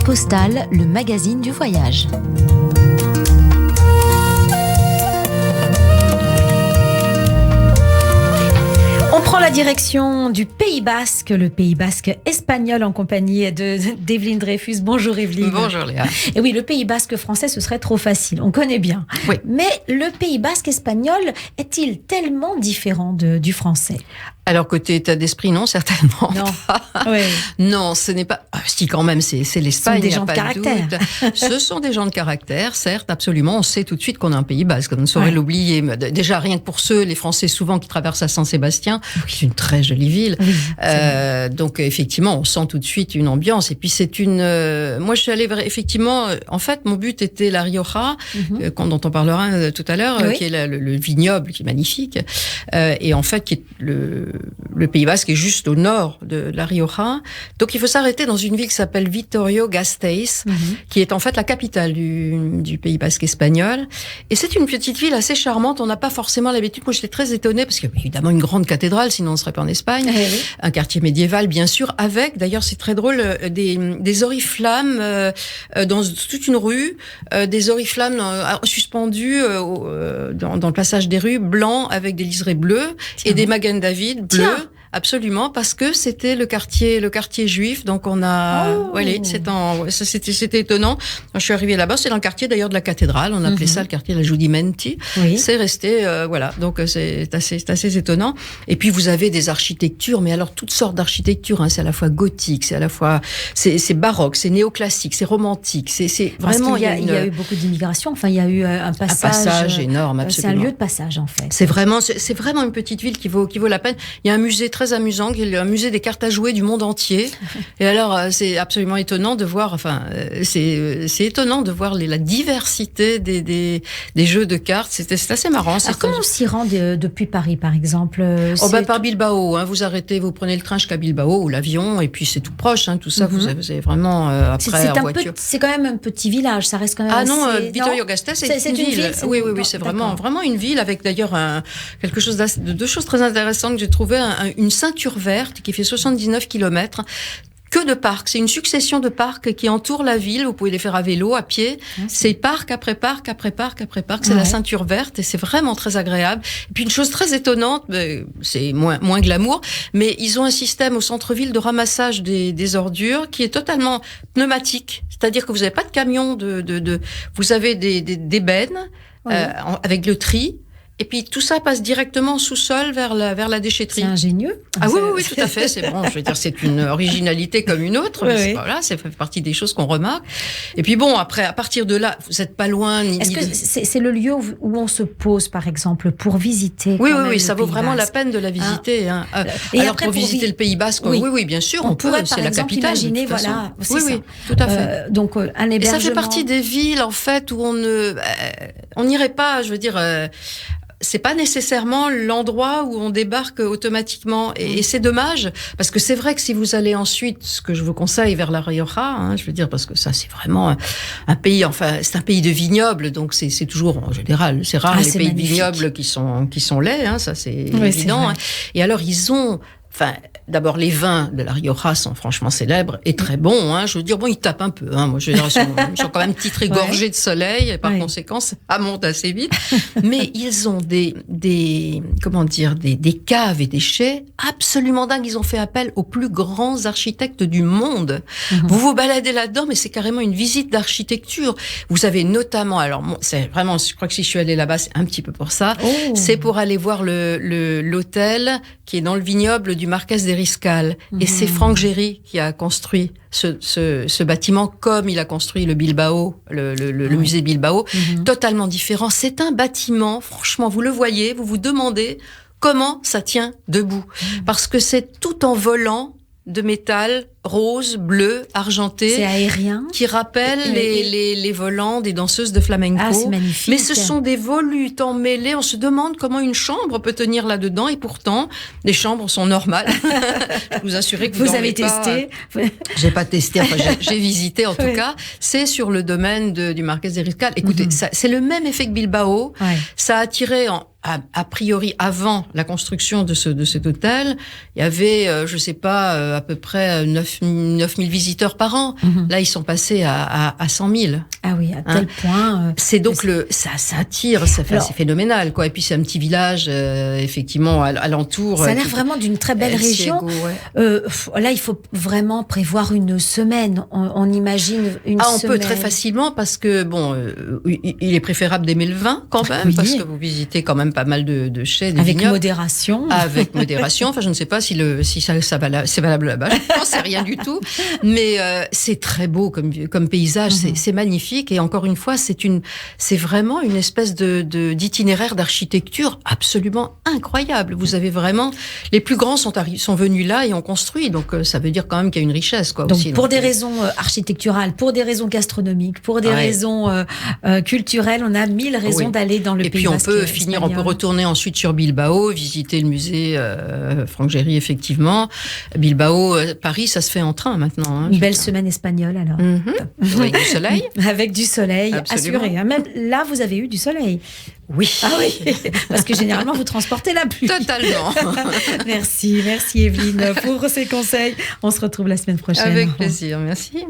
Carte postale, le magazine du voyage. On prend la direction du Pays Basque, le Pays Basque espagnol en compagnie d'Evelyne Dreyfus. Bonjour Evelyne. Bonjour Léa. Et oui, le Pays Basque français, ce serait trop facile, on connaît bien. Oui. Mais le Pays Basque espagnol est-il tellement différent du français ? Alors côté état d'esprit, non, certainement Non. pas. Oui. Non, ce n'est pas... si quand même, c'est l'Espagne, Ce sont des il n'y a gens pas de caractère. doute. Ce sont des gens de caractère, certes, absolument. On sait tout de suite qu'on a un Pays Basque, on ne saurait l'oublier. Mais déjà, rien que pour ceux, les Français souvent qui traversent à Saint-Sébastien, c'est une très jolie ville. Oui, donc effectivement, on sent tout de suite une ambiance. Et puis c'est une... moi, je suis allée effectivement... en fait, mon but était la Rioja, dont on parlera tout à l'heure, qui est le vignoble, qui est magnifique. Et en fait, qui est le Pays Basque est juste au nord de la Rioja. Donc il faut s'arrêter dans une ville qui s'appelle Vitorio-Gasteiz, qui est en fait la capitale du Pays Basque espagnol. Et c'est une petite ville assez charmante. On n'a pas forcément l'habitude. Moi, j'étais très étonnée parce qu'il y a évidemment une grande cathédrale, sinon on ne serait pas en Espagne. Un quartier médiéval, bien sûr, avec, d'ailleurs, c'est très drôle, des oriflammes dans toute une rue, des oriflammes suspendus dans le passage des rues, blancs avec des liserés bleus et des Magen David bleus. Absolument, parce que c'était le quartier juif, donc on a, c'était étonnant. Quand je suis arrivée là-bas, c'est dans le quartier d'ailleurs de la cathédrale, on appelait ça le quartier de la Giudimenti. Oui. C'est resté, donc c'est assez étonnant. Et puis vous avez des architectures, mais alors toutes sortes d'architectures, hein. C'est à la fois gothique, c'est à la fois, c'est baroque, c'est néoclassique, c'est romantique, c'est vraiment. Il y a eu beaucoup d'immigration. Enfin, il y a eu un passage énorme, absolument. C'est un lieu de passage en fait. C'est vraiment une petite ville qui vaut la peine. Il y a un musée très amusant, qui est un musée des cartes à jouer du monde entier. Et alors, c'est absolument étonnant de voir, c'est étonnant de voir la diversité des jeux de cartes. C'est assez marrant. Alors, comment on s'y rend depuis Paris, par exemple? Par Bilbao, hein. Vous arrêtez, vous prenez le train jusqu'à Bilbao ou l'avion, et puis c'est tout proche, hein. Tout ça, vous avez vraiment, après, en voiture. C'est quand même un petit village, ça reste quand même Vitorio-Gasteiz, c'est une ville. Oui, c'est vraiment une ville avec d'ailleurs deux choses très intéressantes que j'ai trouvé. Une ceinture verte qui fait 79 km. Que de parcs. C'est une succession de parcs qui entourent la ville. Vous pouvez les faire à vélo, à pied. C'est parc après parc après parc après parc. C'est la ceinture verte et c'est vraiment très agréable. Et puis une chose très étonnante, c'est moins glamour, mais ils ont un système au centre-ville de ramassage des ordures qui est totalement pneumatique. C'est-à-dire que vous n'avez pas de camion vous avez des bennes avec le tri. Et puis tout ça passe directement en sous-sol vers la déchetterie. C'est ingénieux. Ah oui, tout à fait. C'est bon. Je veux dire, c'est une originalité comme une autre. Mais ça fait partie des choses qu'on remarque. Et puis bon, après, à partir de là, vous n'êtes pas loin. Est-ce que c'est le lieu où on se pose, par exemple, pour visiter? Oui, ça vaut vraiment la peine de la visiter. Hein. Et alors après, pour visiter le Pays Basque, oui, bien sûr, on peut. C'est la capitale. Imaginer, oui, tout à fait. Donc un hébergement. Et ça fait partie des villes en fait où on n'irait pas. Je veux dire. C'est pas nécessairement l'endroit où on débarque automatiquement. Et c'est dommage, parce que c'est vrai que si vous allez ensuite, ce que je vous conseille, vers la Rioja, hein, je veux dire, parce que ça, c'est vraiment un pays, c'est un pays de vignobles, donc c'est toujours, en général, c'est rare les pays de vignobles qui sont laids, hein, ça c'est évident. Hein. Et alors, ils ont... d'abord, les vins de la Rioja sont franchement célèbres et très bons. Hein. Je veux dire, ils tapent un peu. Hein. Moi, je veux dire, ils sont quand même titrés gorgés de soleil. Et par conséquent, ça monte assez vite. Mais ils ont des caves et des chais absolument dingues. Ils ont fait appel aux plus grands architectes du monde. Vous vous baladez là-dedans, mais c'est carrément une visite d'architecture. Vous avez notamment, alors, c'est vraiment, je crois que si je suis allée là-bas, c'est un petit peu pour ça. C'est pour aller voir l'hôtel qui est dans le vignoble du Marquès des Riscal. Et c'est Franck Géry qui a construit ce bâtiment, comme il a construit le Bilbao, le musée Bilbao, totalement différent. C'est un bâtiment, franchement, vous le voyez, vous vous demandez comment ça tient debout. Parce que c'est tout en volant de métal rose, bleu, argenté. C'est aérien. Qui rappelle les volants des danseuses de flamenco. Ah, c'est magnifique. Mais ce sont des volutes emmêlés. On se demande comment une chambre peut tenir là-dedans. Et pourtant, les chambres sont normales. Je vous assure que vous avez testé. J'ai pas testé. J'ai visité en tout cas. C'est sur le domaine du Marquès de Riscal. Écoutez, c'est le même effet que Bilbao. Ça a attiré a priori, avant la construction de cet hôtel, il y avait, je sais pas, à peu près 9 000 visiteurs par an. Là, ils sont passés à 100 000. Ah oui, à tel point. C'est donc ça attire, c'est phénoménal, quoi. Et puis c'est un petit village, effectivement, alentour. Ça a l'air vraiment d'une très belle région. Là, il faut vraiment prévoir une semaine. On imagine une semaine. On peut très facilement parce que il est préférable d'aimer le vin quand même, parce que vous visitez quand même pas mal de chais, des avec vignobles. Modération. Avec modération. Enfin, je ne sais pas si c'est valable là-bas. Je pense c'est rien du tout. Mais c'est très beau comme paysage. C'est magnifique. Et encore une fois, c'est vraiment une espèce d'itinéraire d'architecture absolument incroyable. Vous avez vraiment les plus grands sont venus là et ont construit. Donc ça veut dire quand même qu'il y a une richesse, quoi. Donc aussi, pour des raisons architecturales, pour des raisons gastronomiques, pour des raisons culturelles, on a 1000 raisons d'aller dans le pays. Et puis on peut finir, on peut retourner ensuite sur Bilbao, visiter le musée Franck Gehry, effectivement. Bilbao, Paris, ça se fait en train maintenant. Une belle semaine espagnole alors. Avec du soleil. Avec du soleil, absolument. Assuré. Même là, vous avez eu du soleil. Oui. Ah oui, parce que généralement, vous transportez la pluie. Totalement. Merci Evelyne pour ces conseils. On se retrouve la semaine prochaine. Avec plaisir, merci.